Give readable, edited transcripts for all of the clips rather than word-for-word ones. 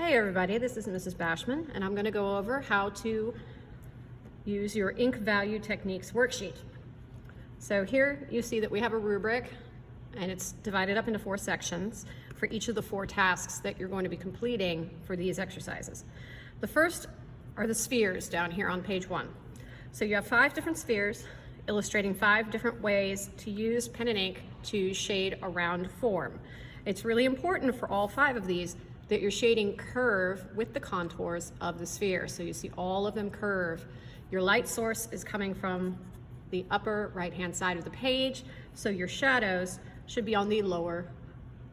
Hey everybody, this is Mrs. Bashman, and I'm going to go over how to use your ink value techniques worksheet. So here you see that we have a rubric, and it's divided up into 4 sections for each of the 4 tasks that you're going to be completing for these exercises. The first are the spheres down here on page 1. So you have 5 different spheres illustrating 5 different ways to use pen and ink to shade a round form. It's really important for all 5 of these that you're shading curve with the contours of the sphere. So you see all of them curve. Your light source is coming from the upper right-hand side of the page, so your shadows should be on the lower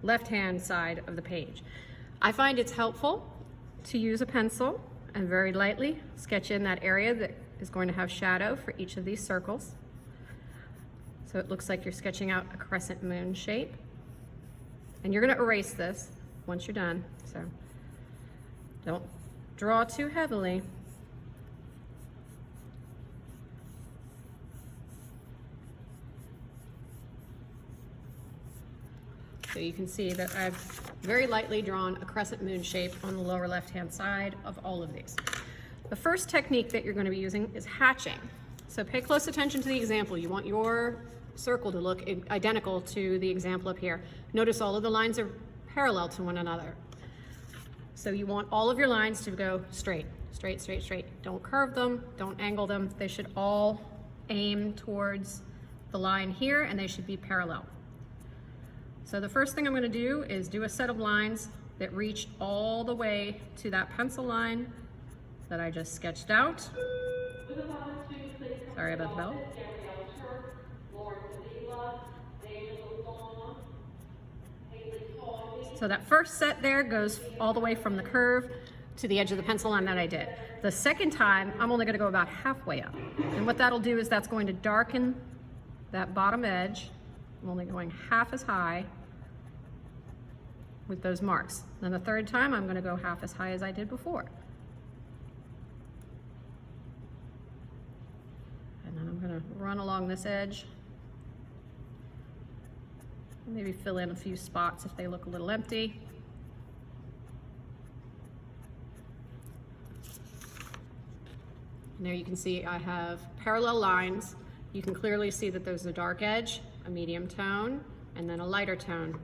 left-hand side of the page. I find it's helpful to use a pencil and very lightly sketch in that area that is going to have shadow for each of these circles. So it looks like you're sketching out a crescent moon shape. And you're going to erase this once you're done, so don't draw too heavily. So you can see that I've very lightly drawn a crescent moon shape on the lower left-hand side of all of these. The first technique that you're going to be using is hatching. So pay close attention to the example. You want your circle to look identical to the example up here. Notice all of the lines are parallel to one another. So you want all of your lines to go straight, straight, straight, straight. Don't curve them, don't angle them. They should all aim towards the line here, and they should be parallel. So the first thing I'm going to do is do a set of lines that reach all the way to that pencil line that I just sketched out. Sorry about the bell. So that first set there goes all the way from the curve to the edge of the pencil line that I did. The second time, I'm only going to go about halfway up. And what that'll do is that's going to darken that bottom edge. I'm only going half as high with those marks. Then the third time, I'm going to go half as high as I did before. And then I'm going to run along this edge. Maybe fill in a few spots if they look a little empty. And there you can see I have parallel lines. You can clearly see that there's a dark edge, a medium tone, and then a lighter tone.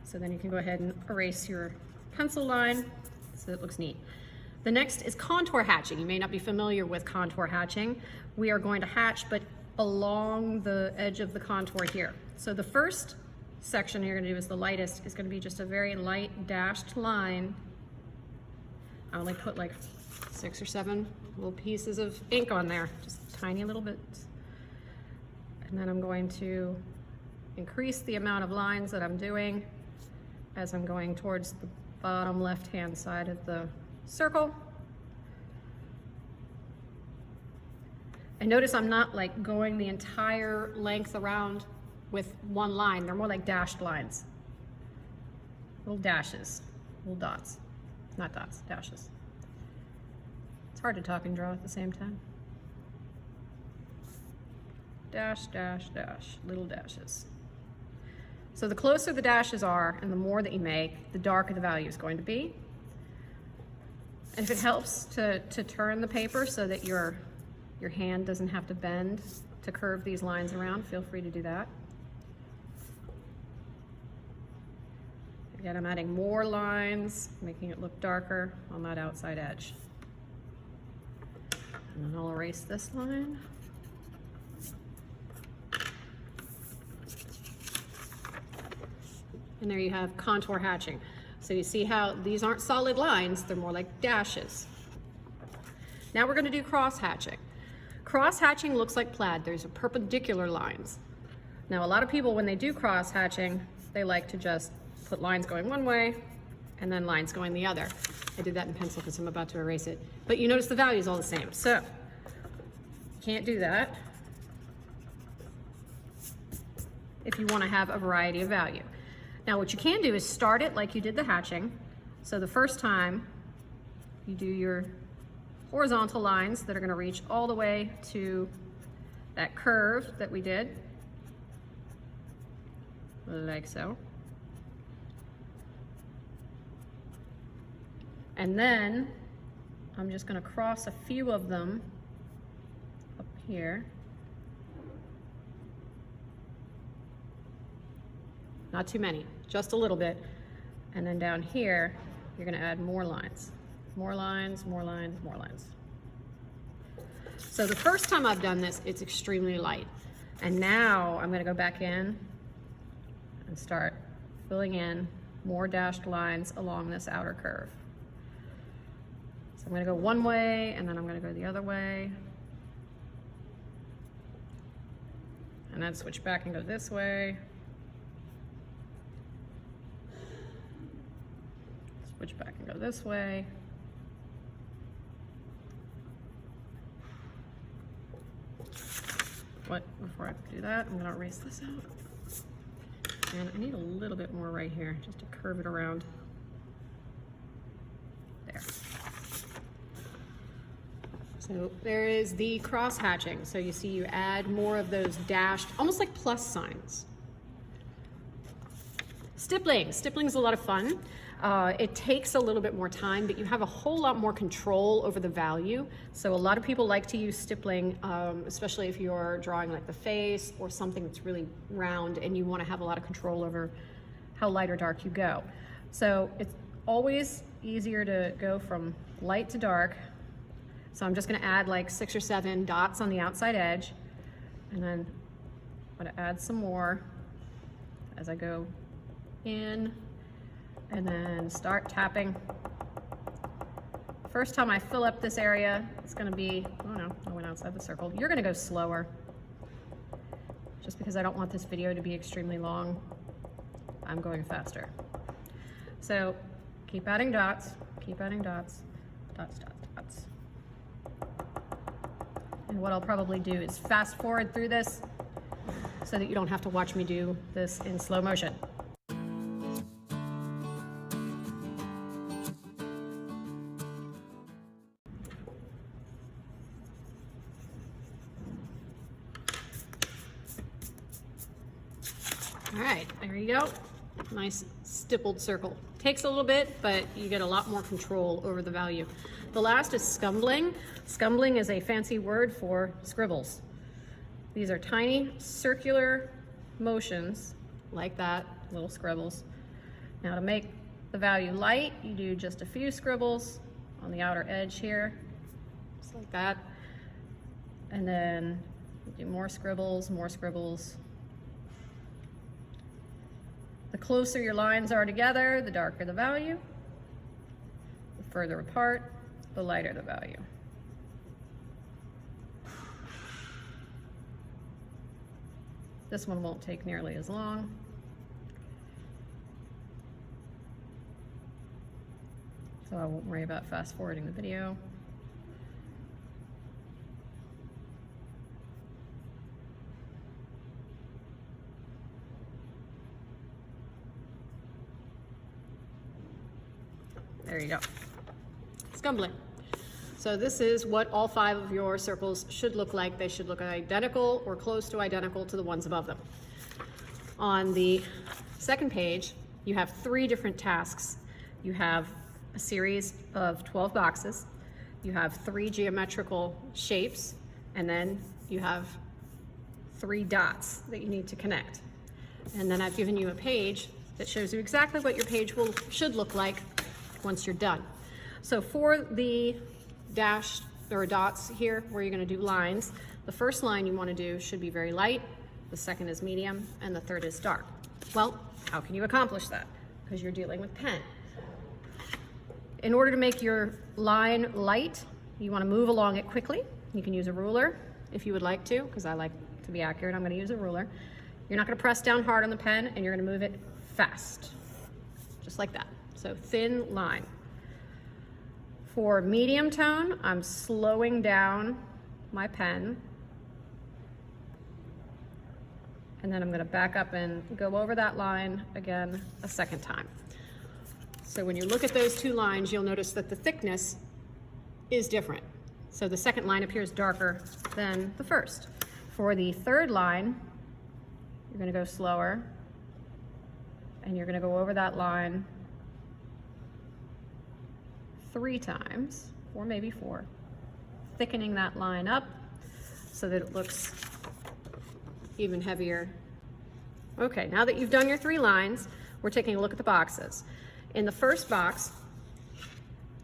So then you can go ahead and erase your pencil line so it looks neat. The next is contour hatching. You may not be familiar with contour hatching. We are going to hatch, but along the edge of the contour here. So the first section you're going to do is the lightest, is going to be just a very light dashed line. I only put like 6 or 7 little pieces of ink on there, just tiny little bits. And then I'm going to increase the amount of lines that I'm doing as I'm going towards the bottom left-hand side of the circle. And notice I'm not like going the entire length around with one line. They're more like dashed lines. Little dashes, little dots. Not dots, dashes. It's hard to talk and draw at the same time. Dash, dash, dash, little dashes. So the closer the dashes are and the more that you make, the darker the value is going to be. And if it helps to turn the paper so that your hand doesn't have to bend to curve these lines around, feel free to do that. Again, I'm adding more lines, making it look darker on that outside edge. And then I'll erase this line. And there you have contour hatching. So you see how these aren't solid lines, they're more like dashes. Now we're going to do cross hatching. Cross hatching looks like plaid. There's perpendicular lines. Now a lot of people, when they do cross hatching, they like to just put lines going one way and then lines going the other. I did that in pencil because I'm about to erase it. But you notice the value is all the same. So you can't do that if you want to have a variety of value. Now what you can do is start it like you did the hatching. So the first time you do your horizontal lines that are going to reach all the way to that curve that we did, like so. And then I'm just going to cross a few of them up here. Not too many, just a little bit. And then down here, you're going to add more lines. More lines, more lines, more lines. So the first time I've done this, it's extremely light. And now I'm going to go back in and start filling in more dashed lines along this outer curve. So I'm going to go one way, and then I'm going to go the other way. And then switch back and go this way. Switch back and go this way. Before I do that, I'm gonna erase this out. And I need a little bit more right here, just to curve it around. There. So there is the cross hatching. So you see you add more of those dashed, almost like plus signs. Stippling. Stippling is a lot of fun. It takes a little bit more time, but you have a whole lot more control over the value. So a lot of people like to use stippling, especially if you're drawing like the face or something that's really round and you want to have a lot of control over how light or dark you go. So it's always easier to go from light to dark. So I'm just going to add like 6 or 7 dots on the outside edge, and then I'm going to add some more as I go in, and then start tapping. First time I fill up this area, it's gonna be, oh no, I went outside the circle. You're gonna go slower, just because I don't want this video to be extremely long. I'm going faster. So keep adding dots, dots, dots, dots. And what I'll probably do is fast forward through this so that you don't have to watch me do this in slow motion. All right, there you go. Nice stippled circle. Takes a little bit, but you get a lot more control over the value. The last is scumbling. Scumbling is a fancy word for scribbles. These are tiny circular motions like that, little scribbles. Now to make the value light, you do just a few scribbles on the outer edge here, just like that. And then you do more scribbles, more scribbles. The closer your lines are together, the darker the value. The further apart, the lighter the value. This one won't take nearly as long. So I won't worry about fast forwarding the video. There you go. Scumbling. So this is what all 5 of your circles should look like. They should look identical or close to identical to the ones above them. On the second page, you have 3 different tasks. You have a series of 12 boxes. You have 3 geometrical shapes, and then you have 3 dots that you need to connect. And then I've given you a page that shows you exactly what your page should look like once you're done. So for the dashed or dots here where you're going to do lines, the first line you want to do should be very light, the second is medium, and the third is dark. Well, how can you accomplish that? Because you're dealing with pen. In order to make your line light, you want to move along it quickly. You can use a ruler if you would like to, because I like to be accurate. I'm going to use a ruler. You're not going to press down hard on the pen, and you're going to move it fast, just like that. So thin line. For medium tone, I'm slowing down my pen. And then I'm going to back up and go over that line again a second time. So when you look at those 2 lines, you'll notice that the thickness is different. So the second line appears darker than the first. For the third line, you're going to go slower, and you're going to go over that line 3 times, or maybe 4, thickening that line up so that it looks even heavier. Okay, now that you've done your 3 lines, we're taking a look at the boxes. In the first box,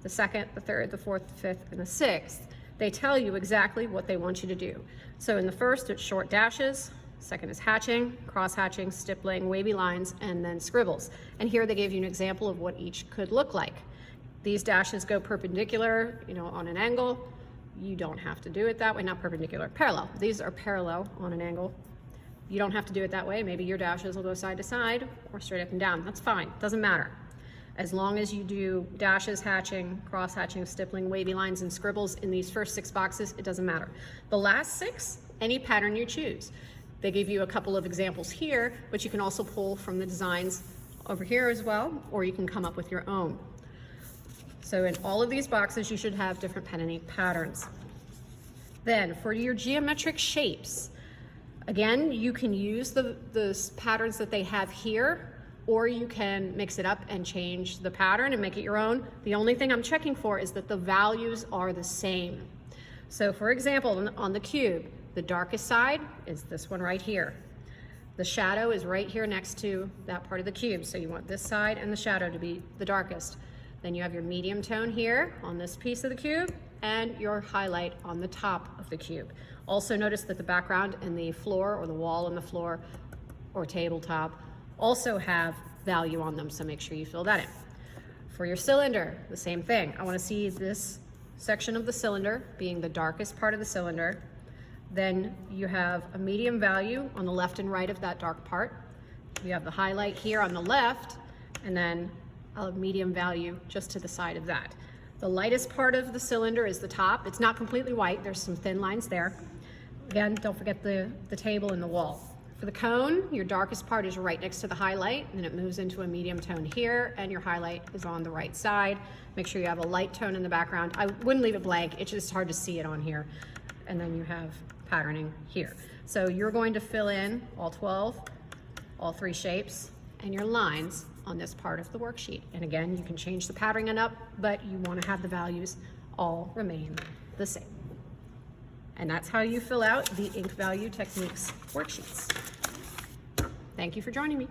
the second, the third, the fourth, the fifth, and the sixth, they tell you exactly what they want you to do. So in the first, it's short dashes. Second is hatching, cross hatching, stippling, wavy lines, and then scribbles. And here they gave you an example of what each could look like. These dashes go perpendicular, on an angle. You don't have to do it that way, not perpendicular, parallel. These are parallel on an angle. You don't have to do it that way. Maybe your dashes will go side to side or straight up and down. That's fine, doesn't matter. As long as you do dashes, hatching, cross hatching, stippling, wavy lines, and scribbles in these first 6 boxes, it doesn't matter. The last 6, any pattern you choose. They give you a couple of examples here, but you can also pull from the designs over here as well, or you can come up with your own. So in all of these boxes, you should have different pen and ink patterns. Then for your geometric shapes, again, you can use the patterns that they have here, or you can mix it up and change the pattern and make it your own. The only thing I'm checking for is that the values are the same. So for example, on the cube, the darkest side is this one right here. The shadow is right here next to that part of the cube. So you want this side and the shadow to be the darkest. Then you have your medium tone here on this piece of the cube and your highlight on the top of the cube. Also notice that the background and the floor, or the wall and the floor or tabletop, also have value on them, so make sure you fill that in. For your cylinder, the same thing. I want to see this section of the cylinder being the darkest part of the cylinder. Then you have a medium value on the left and right of that dark part. You have the highlight here on the left, and then a medium value just to the side of that. The lightest part of the cylinder is the top. It's not completely white. There's some thin lines there. Again, don't forget the table and the wall. For the cone, your darkest part is right next to the highlight, and then it moves into a medium tone here, and your highlight is on the right side. Make sure you have a light tone in the background. I wouldn't leave it blank. It's just hard to see it on here. And then you have patterning here. So you're going to fill in all 12, all 3 shapes, and your lines on this part of the worksheet. And again, you can change the patterning up, but you want to have the values all remain the same. And that's how you fill out the Ink Value Techniques worksheets. Thank you for joining me.